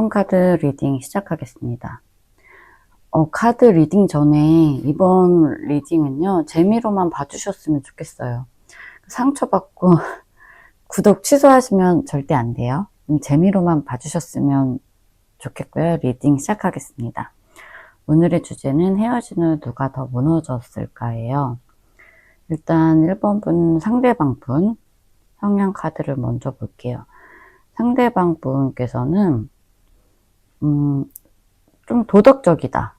성형 카드 리딩 시작하겠습니다. 카드 리딩 전에 이번 리딩은요, 재미로만 봐주셨으면 좋겠어요. 상처받고 구독 취소하시면 절대 안 돼요. 재미로만 봐주셨으면 좋겠고요. 리딩 시작하겠습니다. 오늘의 주제는 헤어진 후 누가 더 무너졌을까예요. 일단 1번 분, 상대방 분 성향 카드를 먼저 볼게요. 상대방 분께서는 좀 도덕적이다.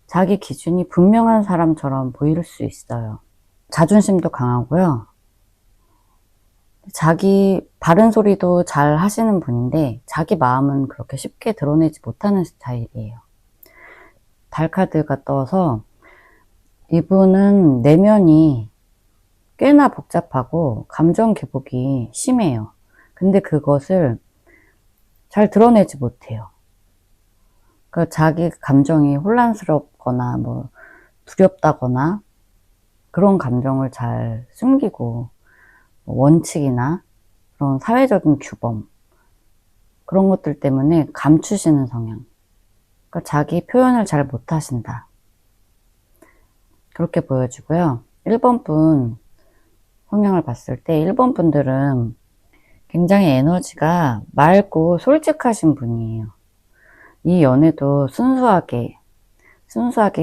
자기 기준이 분명한 사람처럼 보일 수 있어요. 자존심도 강하고요. 자기 바른 소리도 잘 하시는 분인데 자기 마음은 그렇게 쉽게 드러내지 못하는 스타일이에요. 달 카드가 떠서 이분은 내면이 꽤나 복잡하고 감정 기복이 심해요. 근데 그것을 잘 드러내지 못해요. 그러니까 자기 감정이 혼란스럽거나 두렵다거나 그런 감정을 잘 숨기고 원칙이나 그런 사회적인 규범 그런 것들 때문에 감추시는 성향. 그러니까 자기 표현을 잘 못하신다. 그렇게 보여지고요. 1번 분 성향을 봤을 때 1번 분들은 굉장히 에너지가 맑고 솔직하신 분이에요. 이 연애도 순수하게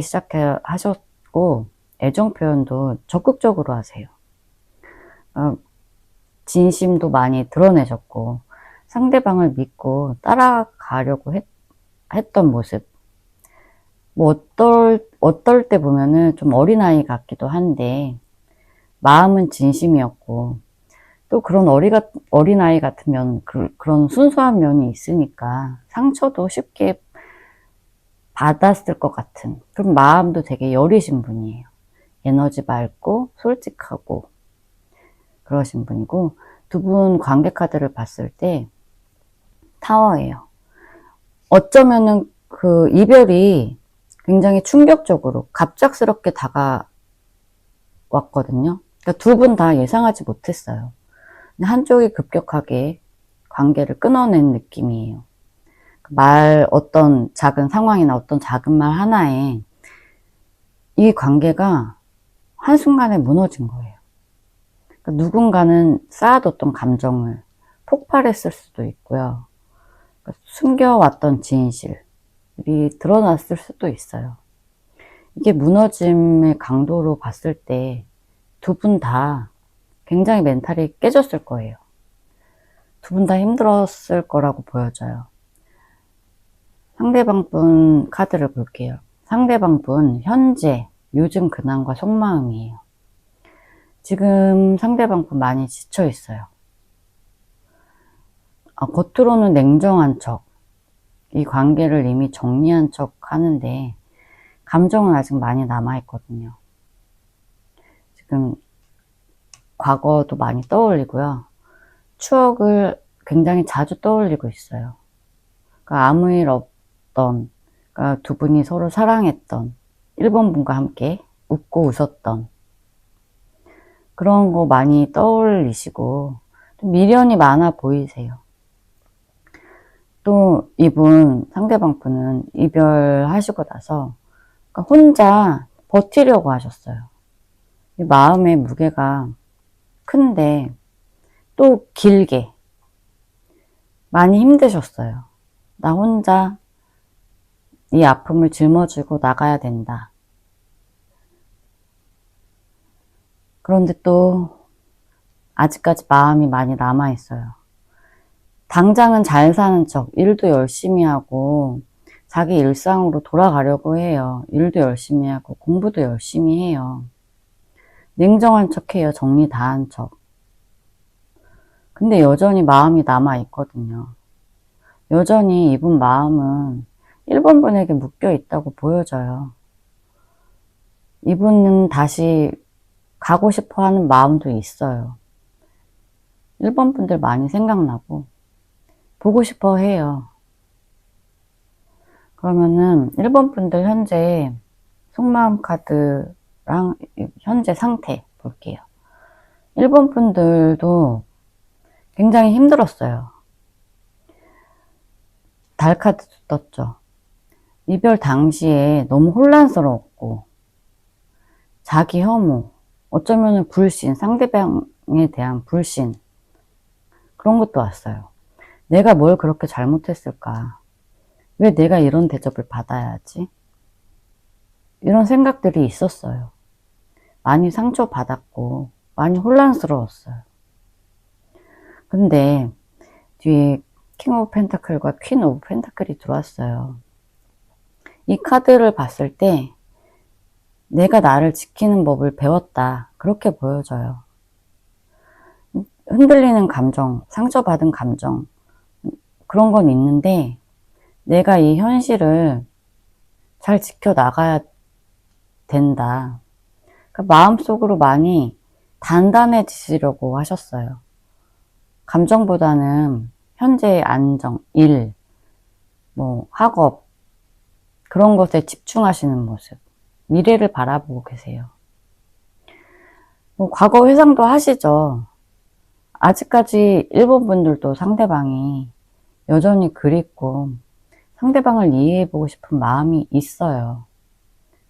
시작하셨고 애정 표현도 적극적으로 하세요. 진심도 많이 드러내셨고 상대방을 믿고 따라가려고 했던 모습. 어떨 때 보면은 좀 어린아이 같기도 한데 마음은 진심이었고 또 그런 어린아이 같으면 그런 순수한 면이 있으니까 상처도 쉽게 받았을 것 같은 그런 마음도 되게 여리신 분이에요. 에너지 맑고 솔직하고 그러신 분이고 두 분 관계 카드를 봤을 때 타워예요. 어쩌면은 그 이별이 굉장히 충격적으로 갑작스럽게 다가왔거든요. 그러니까 두 분 다 예상하지 못했어요. 한쪽이 급격하게 관계를 끊어낸 느낌이에요. 어떤 작은 상황이나 어떤 작은 말 하나에 이 관계가 한순간에 무너진 거예요. 그러니까 누군가는 쌓아뒀던 감정을 폭발했을 수도 있고요. 그러니까 숨겨왔던 진실이 드러났을 수도 있어요. 이게 무너짐의 강도로 봤을 때 두 분 다 굉장히 멘탈이 깨졌을 거예요. 두 분 다 힘들었을 거라고 보여져요. 상대방 분 카드를 볼게요. 상대방 분 현재 요즘 근황과 속마음이에요. 지금 상대방 분 많이 지쳐 있어요. 겉으로는 냉정한 척, 이 관계를 이미 정리한 척 하는데 감정은 아직 많이 남아 있거든요. 지금 과거도 많이 떠올리고요. 추억을 굉장히 자주 떠올리고 있어요. 그러니까 아무 일 없던, 그러니까 두 분이 서로 사랑했던 1번 분과 함께 웃고 웃었던 그런 거 많이 떠올리시고 좀 미련이 많아 보이세요. 또 이분 상대방 분은 이별하시고 나서 그러니까 혼자 버티려고 하셨어요. 마음의 무게가 큰데 또 길게 많이 힘드셨어요. 나 혼자 이 아픔을 짊어지고 나가야 된다. 그런데 또 아직까지 마음이 많이 남아있어요. 당장은 잘 사는 척 일도 열심히 하고 자기 일상으로 돌아가려고 해요. 일도 열심히 하고 공부도 열심히 해요. 냉정한 척 해요. 정리 다 한 척. 근데 여전히 마음이 남아있거든요. 여전히 이분 마음은 1번 분에게 묶여 있다고 보여져요. 이분은 다시 가고 싶어 하는 마음도 있어요. 1번 분들 많이 생각나고 보고 싶어 해요. 그러면은 1번 분들 현재 속마음 카드랑 현재 상태 볼게요. 1번 분들도 굉장히 힘들었어요. 달카드도 떴죠. 이별 당시에 너무 혼란스러웠고, 자기 혐오, 어쩌면 불신, 상대방에 대한 불신, 그런 것도 왔어요. 내가 뭘 그렇게 잘못했을까? 왜 내가 이런 대접을 받아야 하지? 이런 생각들이 있었어요. 많이 상처받았고, 많이 혼란스러웠어요. 근데 뒤에 킹 오브 펜타클과 퀸 오브 펜타클이 들어왔어요. 이 카드를 봤을 때 내가 나를 지키는 법을 배웠다. 그렇게 보여져요. 흔들리는 감정, 상처받은 감정, 그런 건 있는데 내가 이 현실을 잘 지켜나가야 된다. 그러니까 마음속으로 많이 단단해지시려고 하셨어요. 감정보다는 현재의 안정, 일, 학업, 그런 것에 집중하시는 모습. 미래를 바라보고 계세요. 과거 회상도 하시죠. 아직까지 일본 분들도 상대방이 여전히 그립고 상대방을 이해해보고 싶은 마음이 있어요.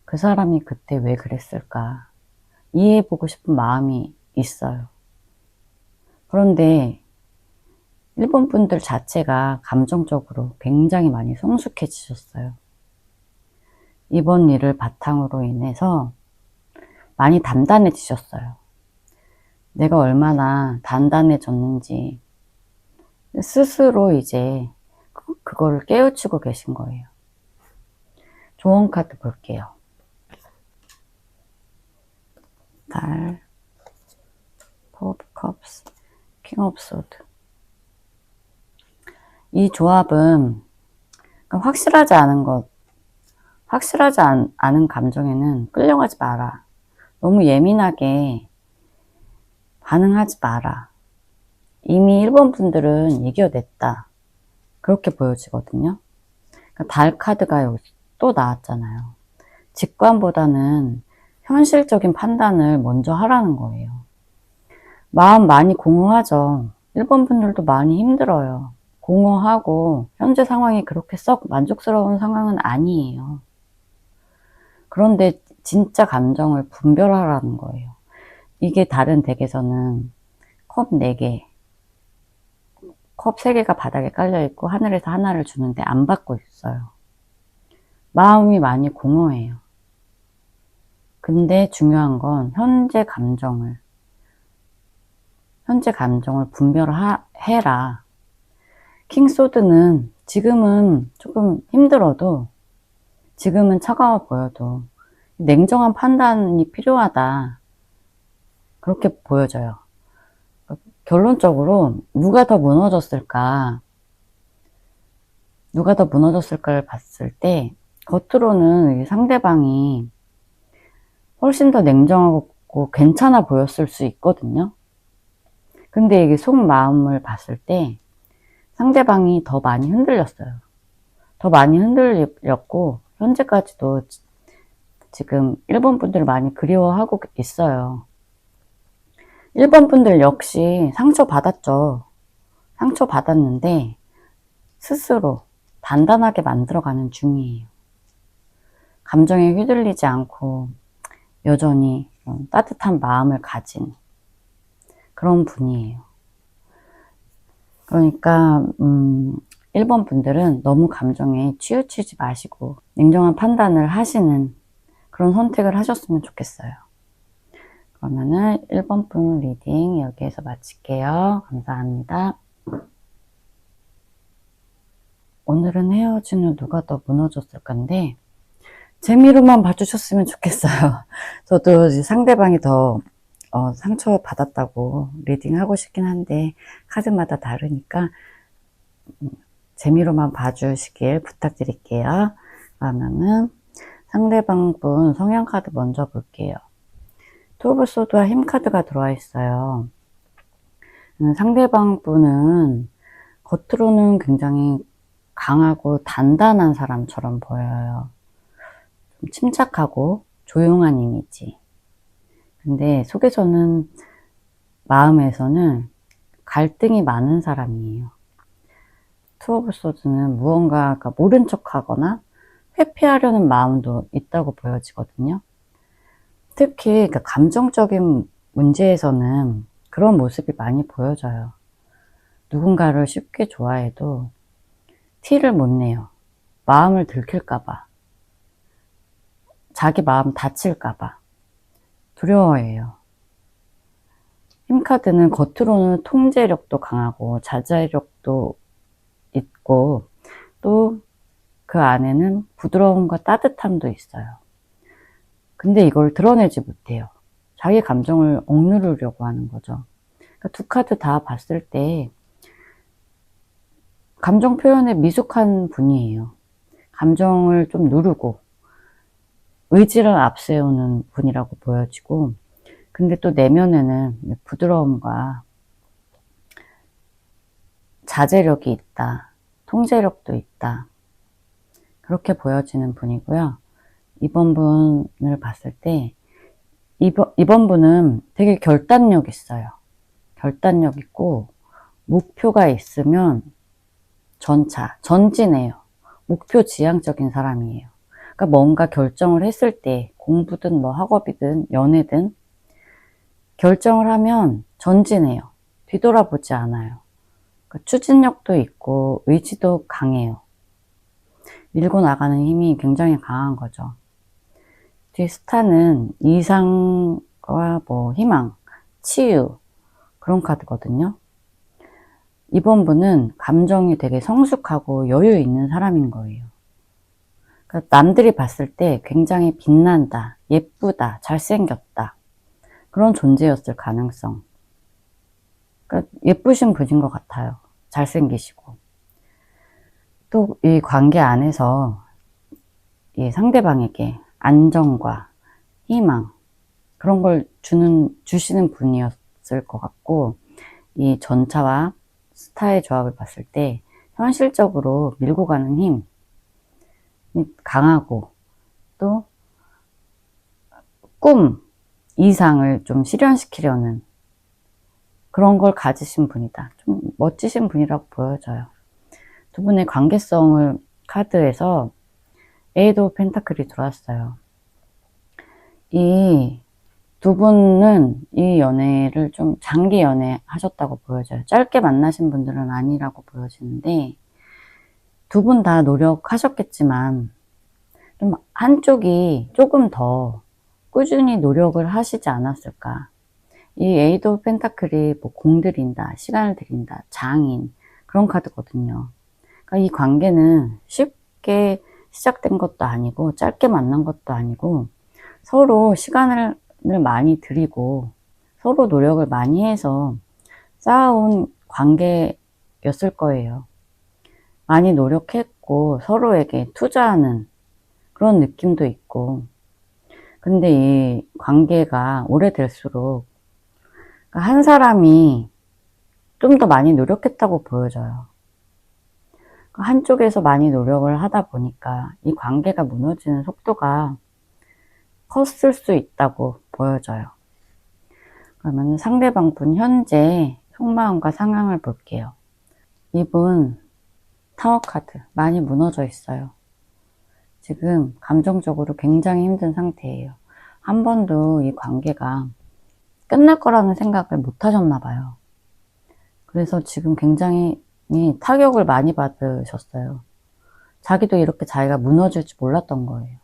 그 사람이 그때 왜 그랬을까? 이해해보고 싶은 마음이 있어요. 그런데 일본 분들 자체가 감정적으로 굉장히 많이 성숙해지셨어요. 이번 일을 바탕으로 인해서 많이 단단해지셨어요. 내가 얼마나 단단해졌는지 스스로 이제 그거를 깨우치고 계신 거예요. 조언 카드 볼게요. 달, 포 오브 컵스, 킹 오브 소드. 이 조합은 확실하지 않은 것, 확실하지 않은 감정에는 끌려가지 마라. 너무 예민하게 반응하지 마라. 이미 일본 분들은 이겨냈다. 그렇게 보여지거든요. 달 카드가 또 나왔잖아요. 직관보다는 현실적인 판단을 먼저 하라는 거예요. 마음 많이 공허하죠. 일본 분들도 많이 힘들어요. 공허하고 현재 상황이 그렇게 썩 만족스러운 상황은 아니에요. 그런데 진짜 감정을 분별하라는 거예요. 이게 다른 덱에서는 컵 4개, 컵 3개가 바닥에 깔려있고 하늘에서 하나를 주는데 안 받고 있어요. 마음이 많이 공허해요. 근데 중요한 건 현재 감정을 분별해라. 킹소드는 지금은 조금 힘들어도, 지금은 차가워 보여도 냉정한 판단이 필요하다. 그렇게 보여져요. 결론적으로 누가 더 무너졌을까를 봤을 때 겉으로는 상대방이 훨씬 더 냉정하고 괜찮아 보였을 수 있거든요. 근데 이게 속마음을 봤을 때 상대방이 더 많이 흔들렸어요. 더 많이 흔들렸고 현재까지도 지금 일본 분들을 많이 그리워하고 있어요. 일본 분들 역시 상처받았죠. 상처받았는데 스스로 단단하게 만들어가는 중이에요. 감정에 휘둘리지 않고 여전히 따뜻한 마음을 가진 그런 분이에요. 그러니까 일본 분들은 너무 감정에 치우치지 마시고 냉정한 판단을 하시는 그런 선택을 하셨으면 좋겠어요. 그러면은 1번 분 리딩 여기에서 마칠게요. 감사합니다. 오늘은 헤어진 후 누가 더 무너졌을 건데 재미로만 봐주셨으면 좋겠어요. 저도 상대방이 더 상처받았다고 리딩하고 싶긴 한데 카드마다 다르니까 재미로만 봐주시길 부탁드릴게요. 그러면은 상대방 분 성향 카드 먼저 볼게요. 투 오브 소드와 힘 카드가 들어와 있어요. 상대방 분은 겉으로는 굉장히 강하고 단단한 사람처럼 보여요. 좀 침착하고 조용한 이미지. 근데 속에서는, 마음에서는 갈등이 많은 사람이에요. 투 오브 소드는 무언가가 모른 척하거나 회피하려는 마음도 있다고 보여지거든요. 특히 감정적인 문제에서는 그런 모습이 많이 보여져요. 누군가를 쉽게 좋아해도 티를 못 내요. 마음을 들킬까봐, 자기 마음 다칠까봐 두려워해요. 힘카드는 겉으로는 통제력도 강하고 자제력도 있고 또 그 안에는 부드러움과 따뜻함도 있어요. 근데 이걸 드러내지 못해요. 자기 감정을 억누르려고 하는 거죠. 그러니까 두 카드 다 봤을 때 감정 표현에 미숙한 분이에요. 감정을 좀 누르고 의지를 앞세우는 분이라고 보여지고, 근데 또 내면에는 부드러움과 자제력이 있다, 통제력도 있다, 그렇게 보여지는 분이고요. 이번 분을 봤을 때 이번 분은 되게 결단력 있어요. 결단력 있고 목표가 있으면 전진해요. 목표 지향적인 사람이에요. 그러니까 뭔가 결정을 했을 때 공부든 뭐 학업이든 연애든 결정을 하면 전진해요. 뒤돌아보지 않아요. 그러니까 추진력도 있고 의지도 강해요. 밀고 나가는 힘이 굉장히 강한 거죠. 뒤 스타는 이상과 뭐 희망, 치유, 그런 카드거든요. 이번 분은 감정이 되게 성숙하고 여유 있는 사람인 거예요. 그러니까 남들이 봤을 때 굉장히 빛난다, 예쁘다, 잘생겼다, 그런 존재였을 가능성. 그러니까 예쁘신 분인 것 같아요. 잘생기시고. 또 이 관계 안에서 이 상대방에게 안정과 희망, 그런 걸 주시는 분이었을 것 같고, 이 전차와 스타의 조합을 봤을 때 현실적으로 밀고 가는 힘이 강하고 또 꿈 이상을 좀 실현시키려는 그런 걸 가지신 분이다. 좀 멋지신 분이라고 보여져요. 두 분의 관계성을 카드에서 에이드 오브 펜타클이 들어왔어요. 이 두 분은 이 연애를 좀 장기 연애 하셨다고 보여져요. 짧게 만나신 분들은 아니라고 보여지는데, 두 분 다 노력하셨겠지만 좀 한쪽이 조금 더 꾸준히 노력을 하시지 않았을까. 이 에이드 오브 펜타클이 뭐 공들인다, 시간을 들인다, 장인, 그런 카드거든요. 그러니까 이 관계는 쉽게 시작된 것도 아니고 짧게 만난 것도 아니고 서로 시간을 많이 들이고 서로 노력을 많이 해서 쌓아온 관계였을 거예요. 많이 노력했고 서로에게 투자하는 그런 느낌도 있고, 근데 이 관계가 오래될수록 한 사람이 좀 더 많이 노력했다고 보여져요. 한쪽에서 많이 노력을 하다 보니까 이 관계가 무너지는 속도가 컸을 수 있다고 보여져요. 그러면 상대방 분 현재 속마음과 상황을 볼게요. 이분 타워 카드 많이 무너져 있어요. 지금 감정적으로 굉장히 힘든 상태예요. 한 번도 이 관계가 끝날 거라는 생각을 못 하셨나 봐요. 그래서 지금 굉장히 타격을 많이 받으셨어요. 자기도 이렇게 자기가 무너질 줄 몰랐던 거예요.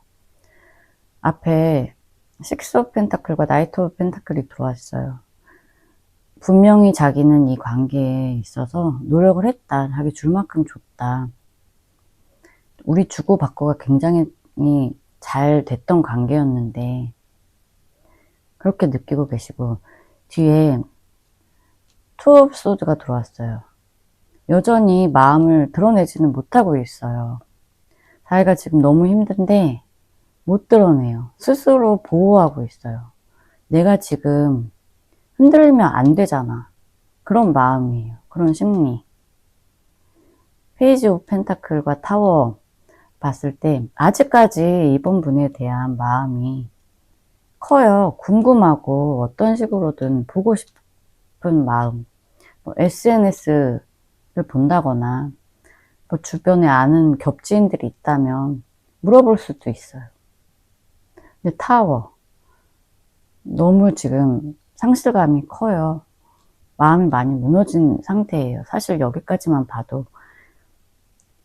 앞에 식스 오브 펜타클과 나이트 오브 펜타클이 들어왔어요. 분명히 자기는 이 관계에 있어서 노력을 했다. 자기 줄 만큼 줬다. 우리 주고받고가 굉장히 잘 됐던 관계였는데 그렇게 느끼고 계시고, 뒤에 투 오브 소드가 들어왔어요. 여전히 마음을 드러내지는 못하고 있어요. 자기가 지금 너무 힘든데 못 드러내요. 스스로 보호하고 있어요. 내가 지금 흔들리면 안 되잖아. 그런 마음이에요. 그런 심리. 페이지 오브 펜타클과 타워 봤을 때 아직까지 이번 분에 대한 마음이 커요. 궁금하고 어떤 식으로든 보고 싶은 마음. 뭐 SNS를 본다거나 뭐 주변에 아는 겹지인들이 있다면 물어볼 수도 있어요. 근데 타워. 너무 지금 상실감이 커요. 마음이 많이 무너진 상태예요. 사실 여기까지만 봐도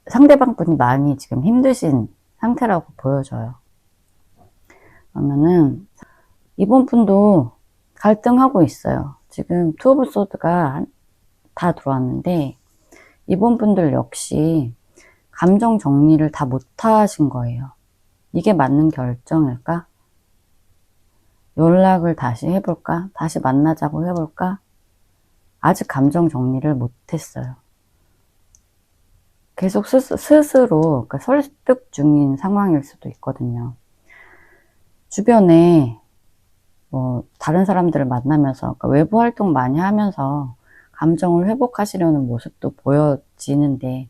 상대방 분이 많이 지금 힘드신 상태라고 보여져요. 그러면은 이번 분도 갈등하고 있어요. 지금 투 오브 소드가 다 들어왔는데 이번 분들 역시 감정 정리를 다 못하신 거예요. 이게 맞는 결정일까? 연락을 다시 해볼까? 다시 만나자고 해볼까? 아직 감정 정리를 못했어요. 계속 스스로 그러니까 설득 중인 상황일 수도 있거든요. 주변에 뭐 다른 사람들을 만나면서 그러니까 외부 활동 많이 하면서 감정을 회복하시려는 모습도 보여지는데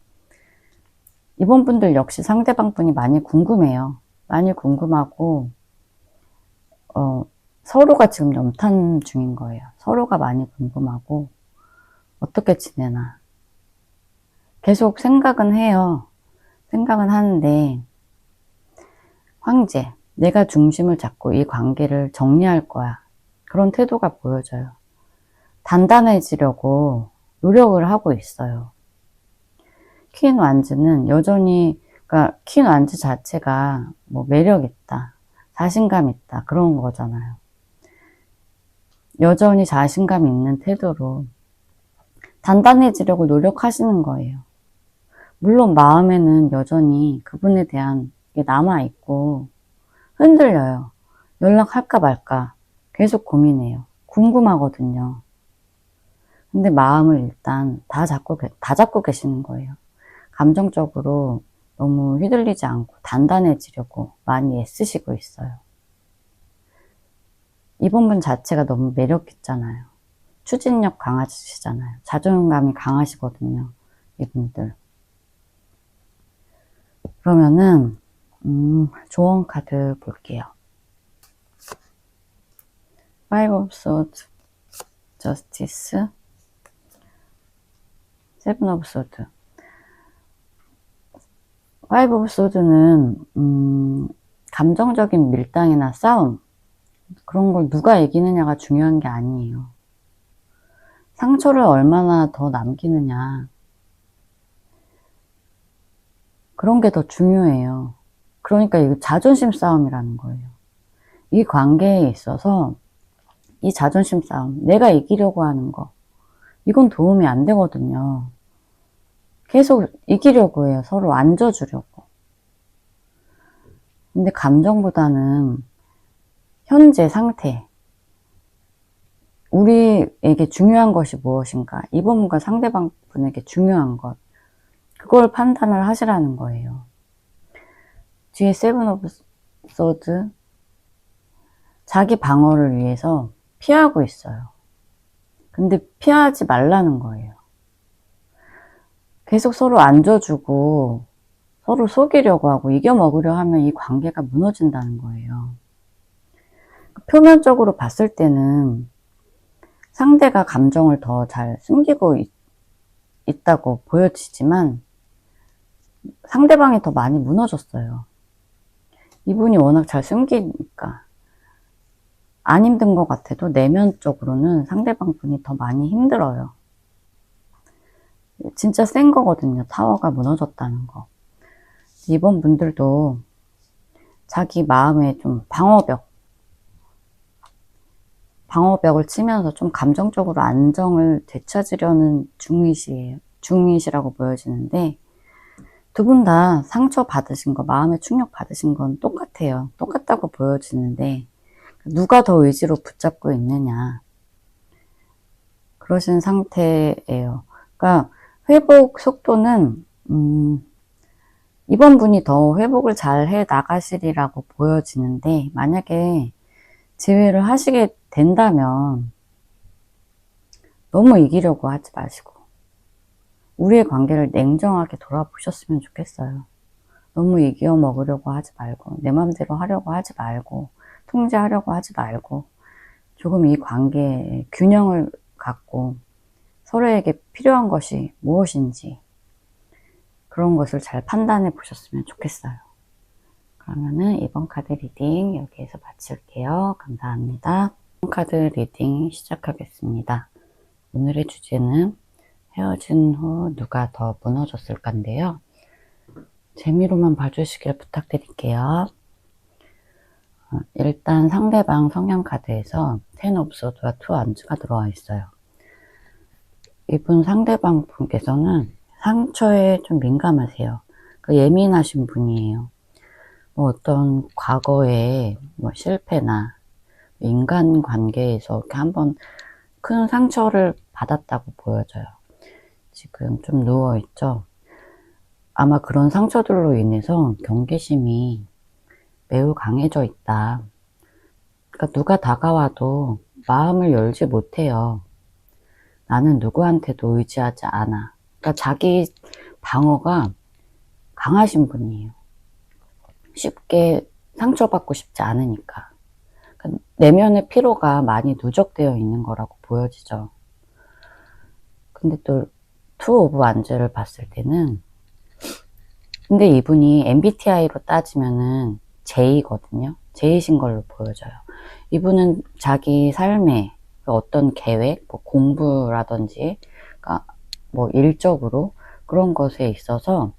이번 분들 역시 상대방 분이 많이 궁금해요. 많이 궁금하고 서로가 지금 염탐 중인 거예요. 서로가 많이 궁금하고 어떻게 지내나 계속 생각은 해요. 생각은 하는데 황제, 내가 중심을 잡고 이 관계를 정리할 거야. 그런 태도가 보여져요. 단단해지려고 노력을 하고 있어요. 퀸 완즈는 여전히, 그러니까 퀸 완즈 자체가 뭐 매력 있다, 자신감 있다 그런 거잖아요. 여전히 자신감 있는 태도로 단단해지려고 노력하시는 거예요. 물론 마음에는 여전히 그분에 대한 게 남아있고 흔들려요. 연락할까 말까 계속 고민해요. 궁금하거든요. 근데 마음을 일단 다 잡고 계시는 거예요. 감정적으로 너무 휘둘리지 않고 단단해지려고 많이 애쓰시고 있어요. 이번 분 자체가 너무 매력 있잖아요. 추진력 강하시잖아요. 자존감이 강하시거든요. 이분들. 그러면은 조언 카드 볼게요. Five of Swords, Justice, Seven of Swords. Five of Swords는 감정적인 밀당이나 싸움 그런 걸 누가 이기느냐가 중요한 게 아니에요. 상처를 얼마나 더 남기느냐 그런 게 더 중요해요. 그러니까 이거 자존심 싸움이라는 거예요. 이 관계에 있어서 이 자존심 싸움, 내가 이기려고 하는 거 이건 도움이 안 되거든요. 계속 이기려고 해요. 서로 안져주려고. 근데 감정보다는 현재 상태, 우리에게 중요한 것이 무엇인가, 이번 분과 상대방 분에게 중요한 것, 그걸 판단을 하시라는 거예요. 뒤에 세븐 오브 소드, 자기 방어를 위해서 피하고 있어요. 근데 피하지 말라는 거예요. 계속 서로 안져주고 서로 속이려고 하고 이겨먹으려 하면 이 관계가 무너진다는 거예요. 표면적으로 봤을 때는 상대가 감정을 더 잘 숨기고 있다고 보여지지만 상대방이 더 많이 무너졌어요. 이분이 워낙 잘 숨기니까 안 힘든 것 같아도 내면적으로는 상대방 분이 더 많이 힘들어요. 진짜 센 거거든요. 타워가 무너졌다는 거. 이번 분들도 자기 마음에 좀 방어벽을 치면서 좀 감정적으로 안정을 되찾으려는 중이시라고 보여지는데 두 분 다 상처 받으신 거, 마음에 충격 받으신 건 똑같아요. 똑같다고 보여지는데 누가 더 의지로 붙잡고 있느냐 그러신 상태예요. 그러니까 회복 속도는 이번 분이 더 회복을 잘 해 나가시리라고 보여지는데 만약에 재회를 하시게 된다면 너무 이기려고 하지 마시고 우리의 관계를 냉정하게 돌아보셨으면 좋겠어요. 너무 이겨 먹으려고 하지 말고 내 맘대로 하려고 하지 말고 통제하려고 하지 말고 조금 이 관계에 균형을 갖고 서로에게 필요한 것이 무엇인지 그런 것을 잘 판단해 보셨으면 좋겠어요. 그러면은 이번 카드 리딩 여기에서 마칠게요. 감사합니다. 이번 카드 리딩 시작하겠습니다. 오늘의 주제는 헤어진 후 누가 더 무너졌을까인데요. 재미로만 봐주시길 부탁드릴게요. 일단 상대방 성향 카드에서 텐 오브 소드와 투 안즈가 들어와 있어요. 이분 상대방 분께서는 상처에 좀 민감하세요. 예민하신 분이에요. 어떤 과거의 실패나 인간관계에서 이렇게 한번 큰 상처를 받았다고 보여져요. 지금 좀 누워있죠? 아마 그런 상처들로 인해서 경계심이 매우 강해져 있다. 그러니까 누가 다가와도 마음을 열지 못해요. 나는 누구한테도 의지하지 않아. 그러니까 자기 방어가 강하신 분이에요. 쉽게 상처받고 싶지 않으니까. 그러니까 내면의 피로가 많이 누적되어 있는 거라고 보여지죠. 근데 또 투 오브 안즈를 봤을 때는 근데 이분이 MBTI로 따지면은 J거든요. J이신 걸로 보여져요. 이분은 자기 삶에 어떤 계획, 공부라든지, 그러니까 일적으로 그런 것에 있어서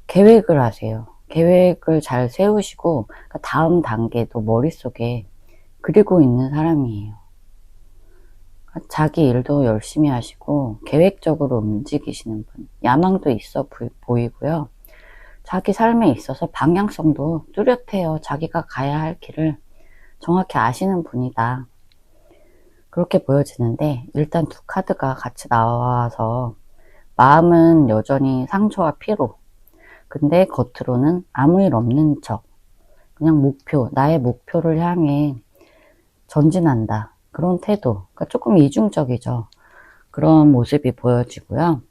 계획을 하세요. 계획을 잘 세우시고, 그러니까 다음 단계도 머릿속에 그리고 있는 사람이에요. 자기 일도 열심히 하시고, 계획적으로 움직이시는 분. 야망도 있어 보이고요. 자기 삶에 있어서 방향성도 뚜렷해요. 자기가 가야 할 길을 정확히 아시는 분이다. 그렇게 보여지는데 일단 두 카드가 같이 나와서 마음은 여전히 상처와 피로, 근데 겉으로는 아무 일 없는 척, 그냥 나의 목표를 향해 전진한다. 그런 태도, 그러니까 조금 이중적이죠. 그런 모습이 보여지고요.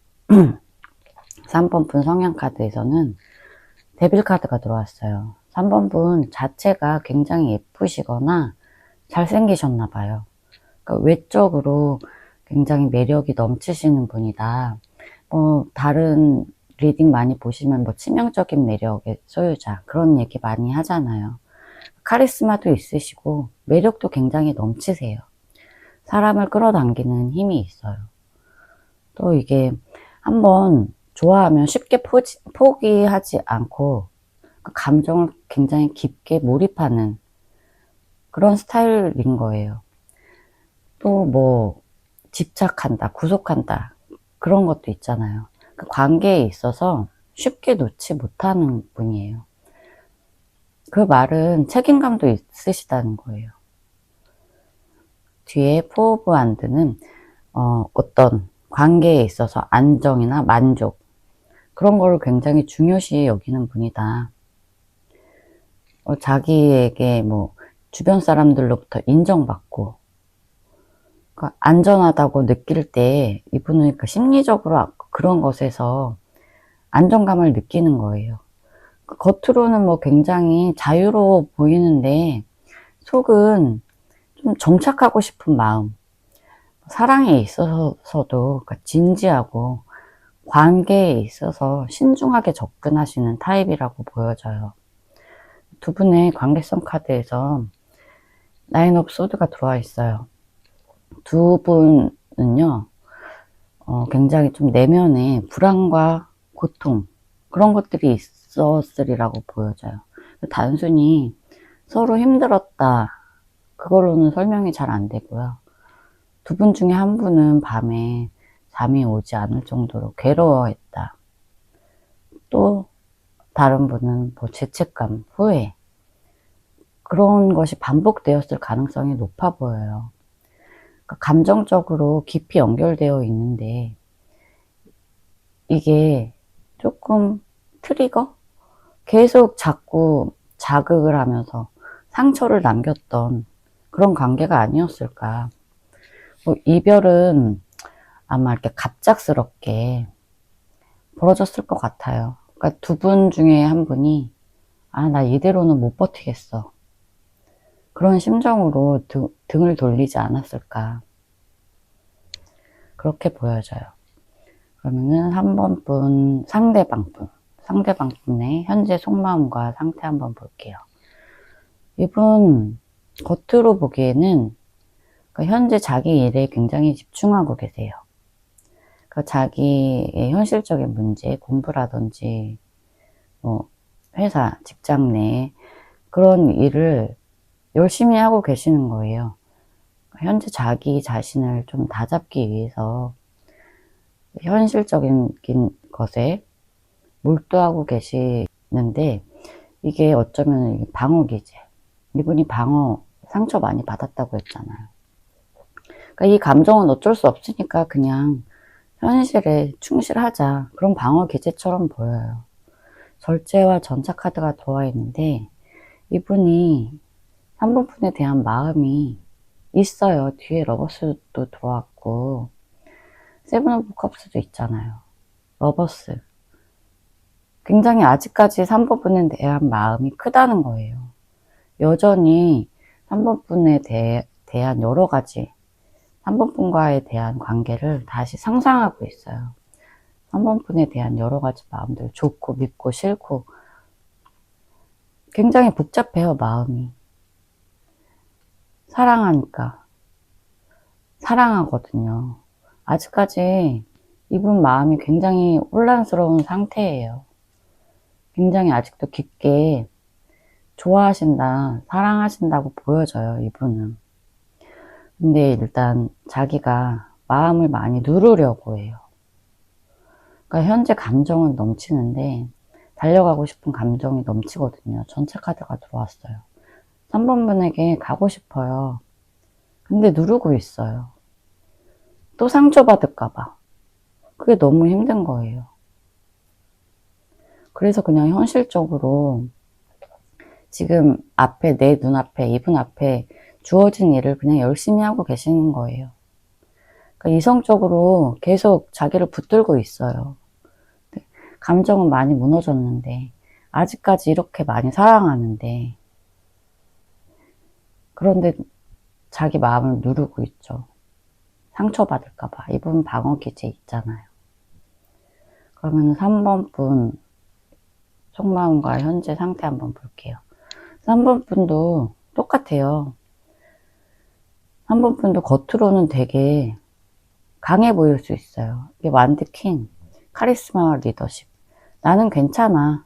3번 분 성향 카드에서는 데빌 카드가 들어왔어요. 3번 분 자체가 굉장히 예쁘시거나 잘생기셨나 봐요. 그러니까 외적으로 굉장히 매력이 넘치시는 분이다. 다른 리딩 많이 보시면 치명적인 매력의 소유자 그런 얘기 많이 하잖아요. 카리스마도 있으시고 매력도 굉장히 넘치세요. 사람을 끌어당기는 힘이 있어요. 또 이게 한번 좋아하면 쉽게 포기하지 않고 감정을 굉장히 깊게 몰입하는 그런 스타일인 거예요. 또 집착한다, 구속한다 그런 것도 있잖아요. 그 관계에 있어서 쉽게 놓지 못하는 분이에요. 그 말은 책임감도 있으시다는 거예요. 뒤에 포 오브 안드는 어떤 관계에 있어서 안정이나 만족 그런 거를 굉장히 중요시 여기는 분이다. 자기에게 주변 사람들로부터 인정받고 그러니까 안전하다고 느낄 때 이분은 심리적으로 그런 것에서 안정감을 느끼는 거예요. 겉으로는 굉장히 자유로워 보이는데 속은 좀 정착하고 싶은 마음, 사랑에 있어서도 진지하고 관계에 있어서 신중하게 접근하시는 타입이라고 보여져요. 두 분의 관계성 카드에서 나인 오브 소드가 들어와 있어요. 두 분은요, 굉장히 좀 내면에 불안과 고통, 그런 것들이 있었으리라고 보여져요. 단순히 서로 힘들었다, 그걸로는 설명이 잘 안 되고요. 두 분 중에 한 분은 밤에 잠이 오지 않을 정도로 괴로워했다. 또 다른 분은 죄책감, 후회, 그런 것이 반복되었을 가능성이 높아 보여요. 감정적으로 깊이 연결되어 있는데 이게 조금 트리거? 계속 자꾸 자극을 하면서 상처를 남겼던 그런 관계가 아니었을까. 이별은 아마 이렇게 갑작스럽게 벌어졌을 것 같아요. 그러니까 두 분 중에 한 분이 나 이대로는 못 버티겠어. 그런 심정으로 등을 돌리지 않았을까. 그렇게 보여져요. 그러면은 3번 분, 상대방 분의 현재 속마음과 상태 한번 볼게요. 이분 겉으로 보기에는 현재 자기 일에 굉장히 집중하고 계세요. 자기의 현실적인 문제, 공부라든지 뭐 회사, 직장 내 그런 일을 열심히 하고 계시는 거예요. 현재 자기 자신을 좀 다잡기 위해서 현실적인 것에 몰두하고 계시는데, 이게 어쩌면 방어기제. 이분이 상처 많이 받았다고 했잖아요. 이 감정은 어쩔 수 없으니까 그냥 현실에 충실하자. 그런 방어기제처럼 보여요. 절제와 전차 카드가 들어와 있는데, 이분이 3번 분에 대한 마음이 있어요. 뒤에 러버스도 들어왔고, 세븐 오브 컵스도 있잖아요. 러버스. 굉장히 아직까지 3번 분에 대한 마음이 크다는 거예요. 여전히 3번 분에 대한 여러 가지 3번 분과에 대한 관계를 다시 상상하고 있어요. 3번 분에 대한 여러 가지 마음들, 좋고 믿고 싫고 굉장히 복잡해요, 마음이. 사랑하니까 사랑하거든요. 아직까지 이분 마음이 굉장히 혼란스러운 상태예요. 굉장히 아직도 깊게 좋아하신다, 사랑하신다고 보여져요, 이분은. 근데 일단 자기가 마음을 많이 누르려고 해요. 현재 감정은 넘치는데 달려가고 싶은 감정이 넘치거든요. 전체 카드가 들어왔어요. 3번 분에게 가고 싶어요. 근데 누르고 있어요. 또 상처받을까봐. 그게 너무 힘든 거예요. 그래서 그냥 현실적으로 지금 앞에 내 눈앞에 이분 앞에 주어진 일을 그냥 열심히 하고 계시는 거예요. 이성적으로 계속 자기를 붙들고 있어요. 감정은 많이 무너졌는데 아직까지 이렇게 많이 사랑하는데, 그런데 자기 마음을 누르고 있죠. 상처받을까봐. 이분 방어기제 있잖아요. 그러면 3번 분 속마음과 현재 상태 한번 볼게요. 3번 분도 똑같아요. 3번 분도 겉으로는 되게 강해 보일 수 있어요. 이게 완드 킹, 카리스마 리더십. 나는 괜찮아.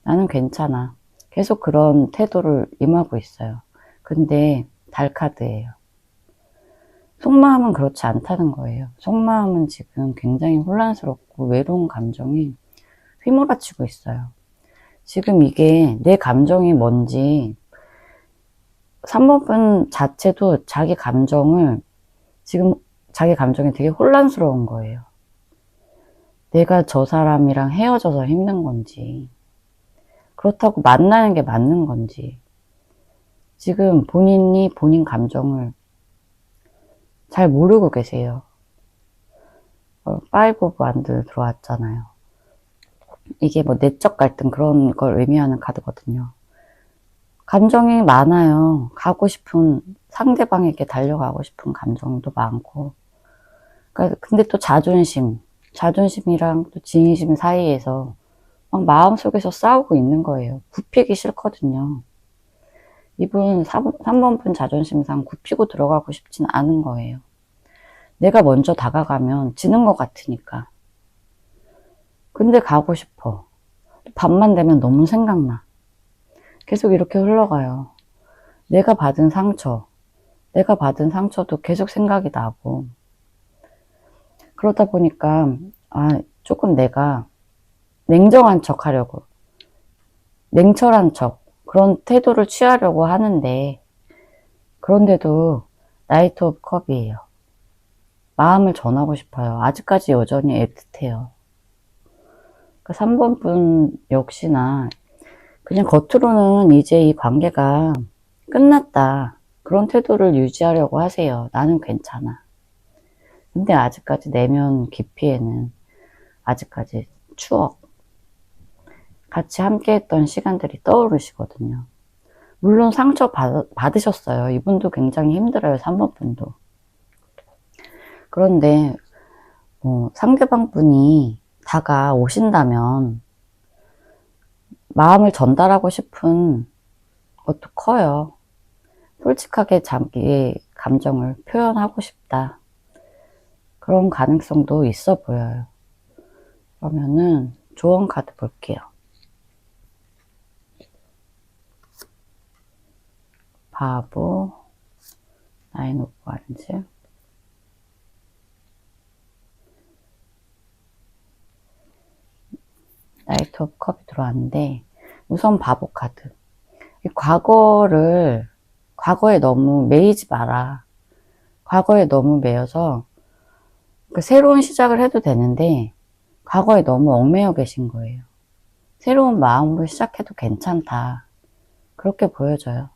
나는 괜찮아. 계속 그런 태도를 임하고 있어요. 근데 달 카드예요. 속마음은 그렇지 않다는 거예요. 속마음은 지금 굉장히 혼란스럽고 외로운 감정이 휘몰아치고 있어요. 지금 이게 내 감정이 뭔지 3번 분 자체도 자기 감정이 되게 혼란스러운 거예요. 내가 저 사람이랑 헤어져서 힘든 건지, 그렇다고 만나는 게 맞는 건지, 지금 본인이 본인 감정을 잘 모르고 계세요. 파이브 오브 완드 들어왔잖아요. 이게 뭐 내적 갈등 그런 걸 의미하는 카드거든요. 감정이 많아요. 상대방에게 달려가고 싶은 감정도 많고. 근데 또 자존심이랑 또 진심 사이에서 막 마음속에서 싸우고 있는 거예요. 굽히기 싫거든요. 이분 3번 분 자존심상 굽히고 들어가고 싶진 않은 거예요. 내가 먼저 다가가면 지는 것 같으니까. 근데 가고 싶어. 밤만 되면 너무 생각나. 계속 이렇게 흘러가요. 내가 받은 상처도 계속 생각이 나고. 그러다 보니까 조금 내가 냉정한 척 하려고, 냉철한 척, 그런 태도를 취하려고 하는데, 그런데도 나이트 오브 컵이에요. 마음을 전하고 싶어요. 아직까지 여전히 애틋해요. 3번 분 역시나 그냥 겉으로는 이제 이 관계가 끝났다, 그런 태도를 유지하려고 하세요. 나는 괜찮아. 근데 아직까지 내면 깊이에는 아직까지 추억, 같이 함께 했던 시간들이 떠오르시거든요. 물론 상처 받으셨어요. 이분도 굉장히 힘들어요. 3번 분도. 그런데 상대방 분이 다가오신다면 마음을 전달하고 싶은 것도 커요. 솔직하게 자기의 감정을 표현하고 싶다. 그런 가능성도 있어 보여요. 그러면은 조언 카드 볼게요. 바보, 나인 오브 완즈, 나이트 오브 컵이 들어왔는데, 우선 바보 카드. 과거에 너무 매이지 마라. 과거에 너무 매여서 새로운 시작을 해도 되는데 과거에 너무 얽매여 계신 거예요. 새로운 마음으로 시작해도 괜찮다. 그렇게 보여져요.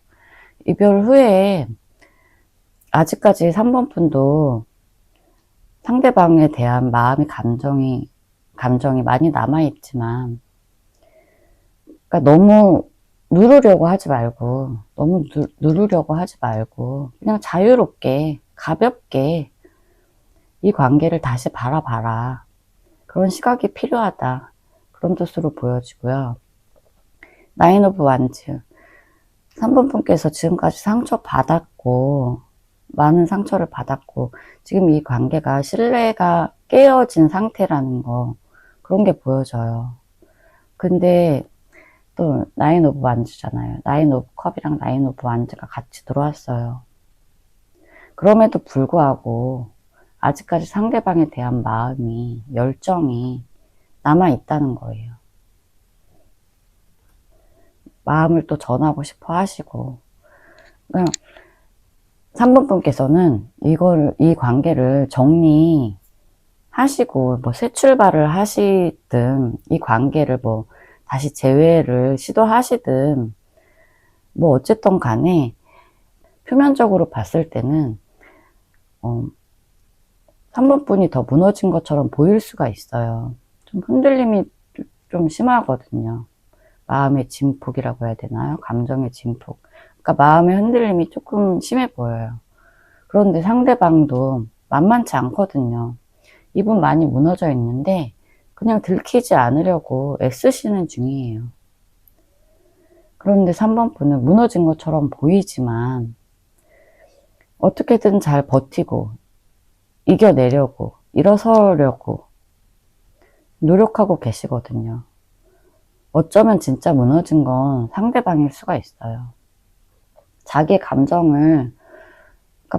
이별 후에 아직까지 3번 분도 상대방에 대한 감정이 많이 남아있지만, 그러니까 너무 누르려고 하지 말고, 그냥 자유롭게, 가볍게 이 관계를 다시 바라봐라. 그런 시각이 필요하다. 그런 뜻으로 보여지고요. 나인 오브 완즈. 3번 분께서 지금까지 많은 상처를 받았고, 지금 이 관계가 신뢰가 깨어진 상태라는 거, 그런 게 보여져요. 근데 또 나인 오브 완즈잖아요. 나인 오브 컵이랑 나인 오브 완즈가 같이 들어왔어요. 그럼에도 불구하고 아직까지 상대방에 대한 열정이 남아있다는 거예요. 마음을 또 전하고 싶어 하시고, 그냥 3번 분께서는 이 관계를 정리하시고, 새 출발을 하시든, 이 관계를 다시 재회를 시도하시든, 어쨌든 간에, 표면적으로 봤을 때는, 3번 분이 더 무너진 것처럼 보일 수가 있어요. 좀 흔들림이 좀 심하거든요. 마음의 진폭이라고 해야 되나요? 감정의 진폭. 그러니까 마음의 흔들림이 조금 심해 보여요. 그런데 상대방도 만만치 않거든요. 이분 많이 무너져 있는데 그냥 들키지 않으려고 애쓰시는 중이에요. 그런데 3번 분은 무너진 것처럼 보이지만 어떻게든 잘 버티고 이겨내려고, 일어서려고 노력하고 계시거든요. 어쩌면 진짜 무너진 건 상대방일 수가 있어요. 자기의 감정을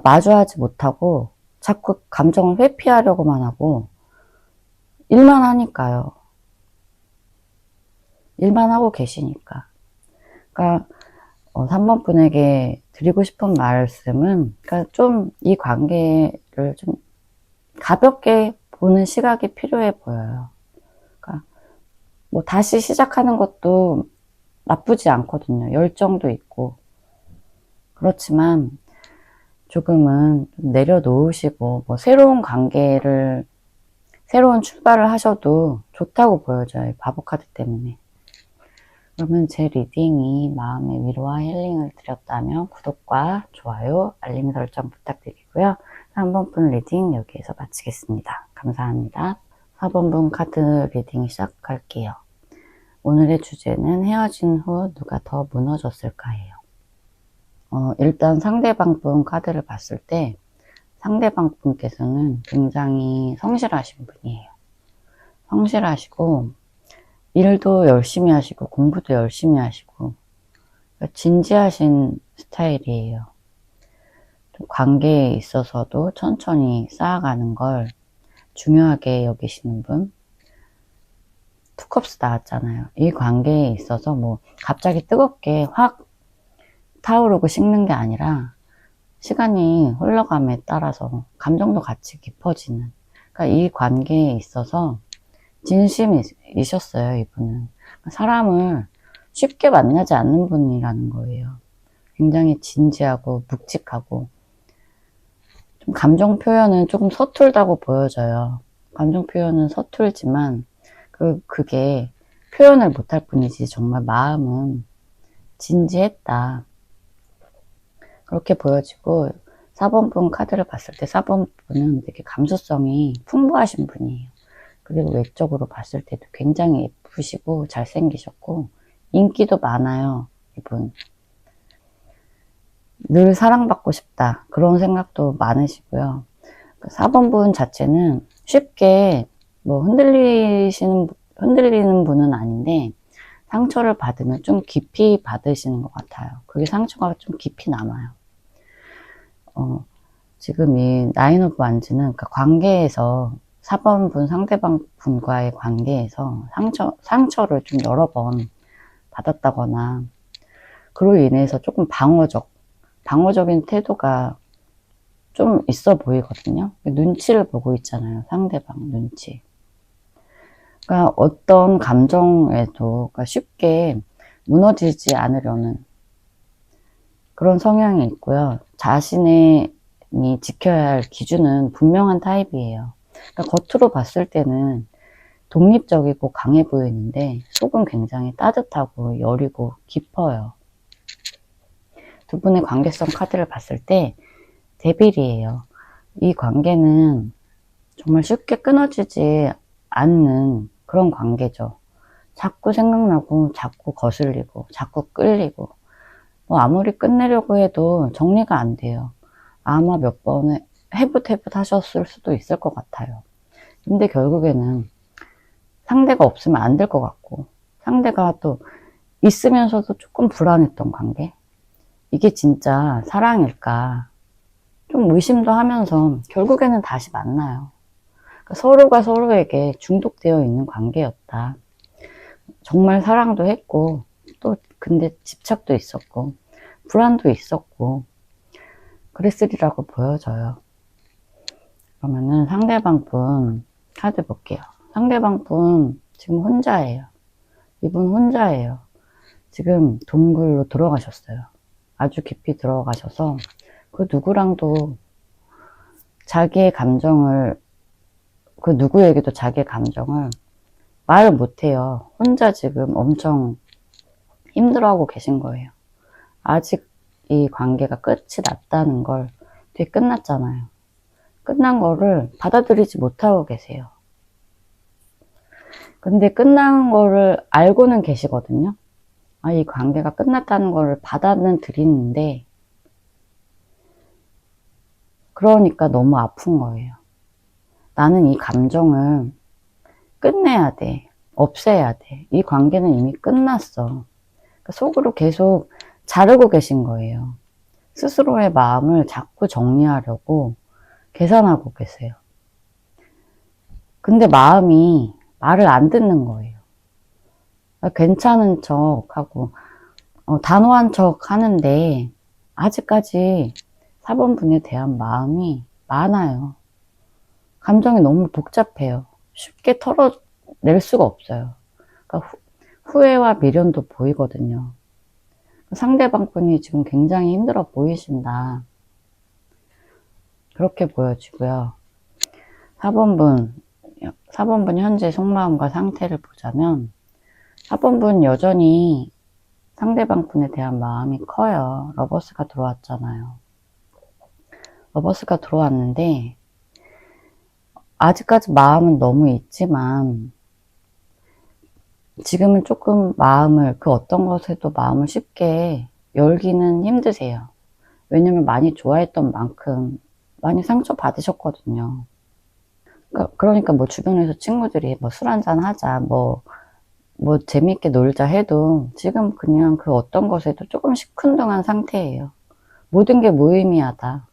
마주하지 못하고 자꾸 감정을 회피하려고만 하고 일만 하니까요. 일만 하고 계시니까. 그러니까 3번 분에게 드리고 싶은 말씀은, 좀 이 관계를 좀 가볍게 보는 시각이 필요해 보여요. 그러니까 다시 시작하는 것도 나쁘지 않거든요. 열정도 있고. 그렇지만 조금은 좀 내려놓으시고 새로운 출발을 하셔도 좋다고 보여져요. 바보 카드 때문에. 그러면 제 리딩이 마음의 위로와 힐링을 드렸다면 구독과 좋아요, 알림 설정 부탁드리고요. 3번 분 리딩 여기에서 마치겠습니다. 감사합니다. 4번 분 카드 리딩 시작할게요. 오늘의 주제는 헤어진 후 누가 더 무너졌을까예요. 일단 상대방 분 카드를 봤을 때 상대방 분께서는 굉장히 성실하신 분이에요. 성실하시고 일도 열심히 하시고 공부도 열심히 하시고 진지하신 스타일이에요. 관계에 있어서도 천천히 쌓아가는 걸 중요하게 여기시는 분. 투컵스 나왔잖아요. 이 관계에 있어서 갑자기 뜨겁게 확 타오르고 식는 게 아니라 시간이 흘러감에 따라서 감정도 같이 깊어지는, 그러니까 이 관계에 있어서 진심이셨어요, 이분은. 사람을 쉽게 만나지 않는 분이라는 거예요. 굉장히 진지하고 묵직하고, 좀 감정 표현은 조금 서툴다고 보여져요. 감정 표현은 서툴지만, 그게 표현을 못할 뿐이지, 정말 마음은 진지했다. 그렇게 보여지고, 4번분 카드를 봤을 때 4번분은 되게 감수성이 풍부하신 분이에요. 그리고 외적으로 봤을 때도 굉장히 예쁘시고 잘생기셨고 인기도 많아요. 이분 늘 사랑받고 싶다 그런 생각도 많으시고요. 4번분 자체는 쉽게 뭐 흔들리는 분은 아닌데 상처를 받으면 좀 깊이 받으시는 것 같아요. 그게 상처가 좀 깊이 남아요. 지금 이 나인 오브 완즈는 그러니까 관계에서 4번분 상대방 분과의 관계에서 상처를 좀 여러 번 받았다거나 그로 인해서 조금 방어적인 태도가 좀 있어 보이거든요. 눈치를 보고 있잖아요. 상대방 눈치. 그러니까 어떤 감정에도 그러니까 쉽게 무너지지 않으려는 그런 성향이 있고요. 자신이 지켜야 할 기준은 분명한 타입이에요. 그러니까 겉으로 봤을 때는 독립적이고 강해 보이는데 속은 굉장히 따뜻하고 여리고 깊어요. 두 분의 관계성 카드를 봤을 때 데빌이에요. 이 관계는 정말 쉽게 끊어지지 않는 그런 관계죠. 자꾸 생각나고 자꾸 거슬리고 자꾸 끌리고 뭐 아무리 끝내려고 해도 정리가 안 돼요. 아마 몇 번에 해붓해붓 하셨을 수도 있을 것 같아요. 근데 결국에는 상대가 없으면 안 될 것 같고 상대가 또 있으면서도 조금 불안했던 관계, 이게 진짜 사랑일까 좀 의심도 하면서 결국에는 다시 만나요. 그러니까 서로가 서로에게 중독되어 있는 관계였다. 정말 사랑도 했고 또 근데 집착도 있었고 불안도 있었고 그랬으리라고 보여져요. 그러면은 상대방 분 카드 볼게요. 상대방 분 지금 혼자예요. 이분 혼자예요. 지금 동굴로 들어가셨어요. 아주 깊이 들어가셔서 그 누구랑도 자기의 감정을, 그 누구에게도 자기의 감정을 말을 못해요. 혼자 지금 엄청 힘들어하고 계신 거예요. 아직 이 관계가 끝이 났다는 걸, 되게 끝났잖아요. 끝난 거를 받아들이지 못하고 계세요. 근데 끝난 거를 알고는 계시거든요. 아, 이 관계가 끝났다는 거를 받아들이는데 그러니까 너무 아픈 거예요. 나는 이 감정을 끝내야 돼. 없애야 돼. 이 관계는 이미 끝났어. 그러니까 속으로 계속 자르고 계신 거예요. 스스로의 마음을 자꾸 정리하려고 계산하고 계세요. 근데 마음이 말을 안 듣는 거예요. 괜찮은 척 하고 단호한 척 하는데 아직까지 4번분에 대한 마음이 많아요. 감정이 너무 복잡해요. 쉽게 털어낼 수가 없어요. 그러니까 후회와 미련도 보이거든요. 상대방 분이 지금 굉장히 힘들어 보이신다. 그렇게 보여지고요. 4번분 현재 속마음과 상태를 보자면 4번분 여전히 상대방 분에 대한 마음이 커요. 러버스가 들어왔잖아요. 러버스가 들어왔는데 아직까지 마음은 너무 있지만 지금은 조금 마음을, 그 어떤 것에도 마음을 쉽게 열기는 힘드세요. 왜냐면 많이 좋아했던 만큼 많이 상처받으셨거든요. 그러니까 뭐 주변에서 친구들이 뭐 술 한잔 하자, 뭐 재밌게 놀자 해도 지금 그냥 그 어떤 것에도 조금 시큰둥한 상태예요. 모든 게 무의미하다.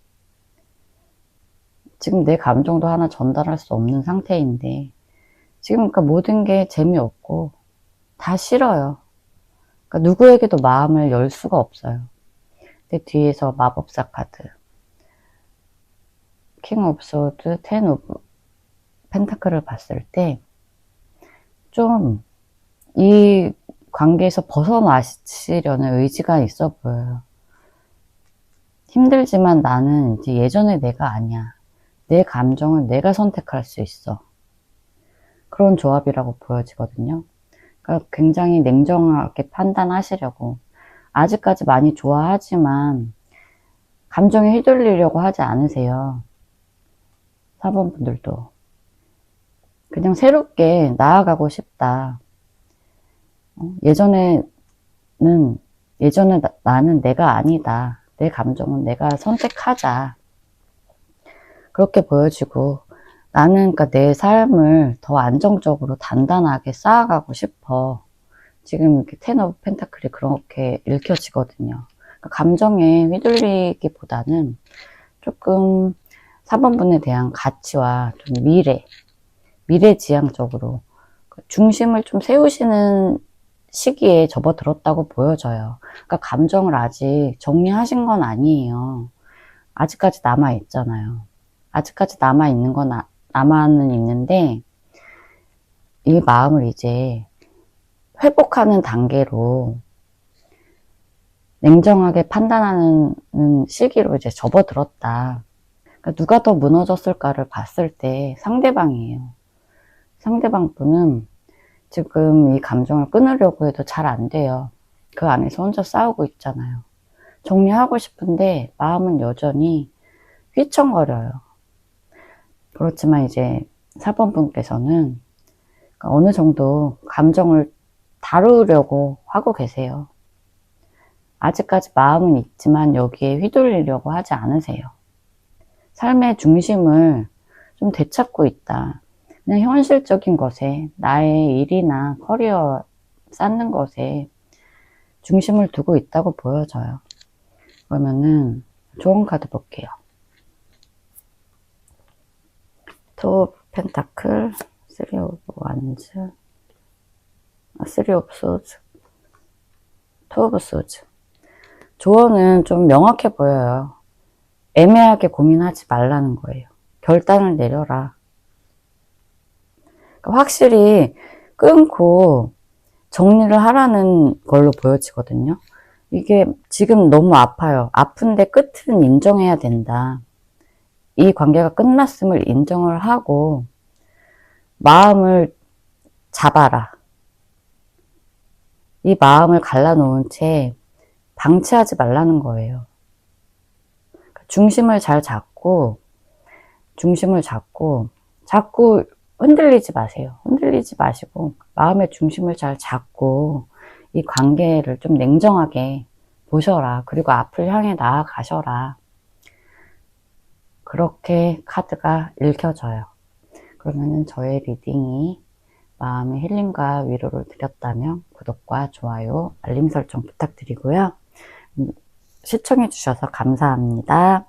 지금 내 감정도 하나 전달할 수 없는 상태인데 지금 그러니까 모든 게 재미없고 다 싫어요. 그러니까 누구에게도 마음을 열 수가 없어요. 근데 뒤에서 마법사 카드, 킹 오브 소드, 텐 오브 펜타클을 봤을 때 좀 이 관계에서 벗어나시려는 의지가 있어 보여요. 힘들지만 나는 이제 예전의 내가 아니야. 내 감정을 내가 선택할 수 있어. 그런 조합이라고 보여지거든요. 그러니까 굉장히 냉정하게 판단하시려고, 아직까지 많이 좋아하지만 감정에 휘둘리려고 하지 않으세요. 4번 분들도. 그냥 새롭게 나아가고 싶다. 예전에 나는 내가 아니다. 내 감정은 내가 선택하자. 그렇게 보여지고, 나는 그러니까 내 삶을 더 안정적으로 단단하게 쌓아가고 싶어. 지금 이렇게 텐 오브 펜타클이 그렇게 읽혀지거든요. 그러니까 감정에 휘둘리기보다는 조금 4번 분에 대한 가치와 좀 미래지향적으로 중심을 좀 세우시는 시기에 접어들었다고 보여져요. 그러니까 감정을 아직 정리하신 건 아니에요. 아직까지 남아있잖아요. 아직까지 남아는 있는데, 이 마음을 이제 회복하는 단계로 냉정하게 판단하는 시기로 이제 접어들었다. 그러니까 누가 더 무너졌을까를 봤을 때 상대방이에요. 상대방 분은 지금 이 감정을 끊으려고 해도 잘 안 돼요. 그 안에서 혼자 싸우고 있잖아요. 정리하고 싶은데 마음은 여전히 휘청거려요. 그렇지만 이제 4번 분께서는 어느 정도 감정을 다루려고 하고 계세요. 아직까지 마음은 있지만 여기에 휘둘리려고 하지 않으세요. 삶의 중심을 좀 되찾고 있다. 그냥 현실적인 것에, 나의 일이나 커리어 쌓는 것에 중심을 두고 있다고 보여져요. 그러면은 좋은 카드 볼게요. 투 오브 펜타클, 쓰리 오브 완즈, 쓰리 오브 소즈, 투 오브 소즈. 조언은 좀 명확해 보여요. 애매하게 고민하지 말라는 거예요. 결단을 내려라. 그러니까 확실히 끊고 정리를 하라는 걸로 보여지거든요. 이게 지금 너무 아파요. 아픈데 끝은 인정해야 된다. 이 관계가 끝났음을 인정을 하고 마음을 잡아라. 이 마음을 갈라놓은 채 방치하지 말라는 거예요. 중심을 잘 잡고 자꾸 흔들리지 마세요. 흔들리지 마시고 마음의 중심을 잘 잡고 이 관계를 좀 냉정하게 보셔라. 그리고 앞을 향해 나아가셔라. 그렇게 카드가 읽혀져요. 그러면은 저의 리딩이 마음의 힐링과 위로를 드렸다면 구독과 좋아요, 알림 설정 부탁드리고요. 시청해 주셔서 감사합니다.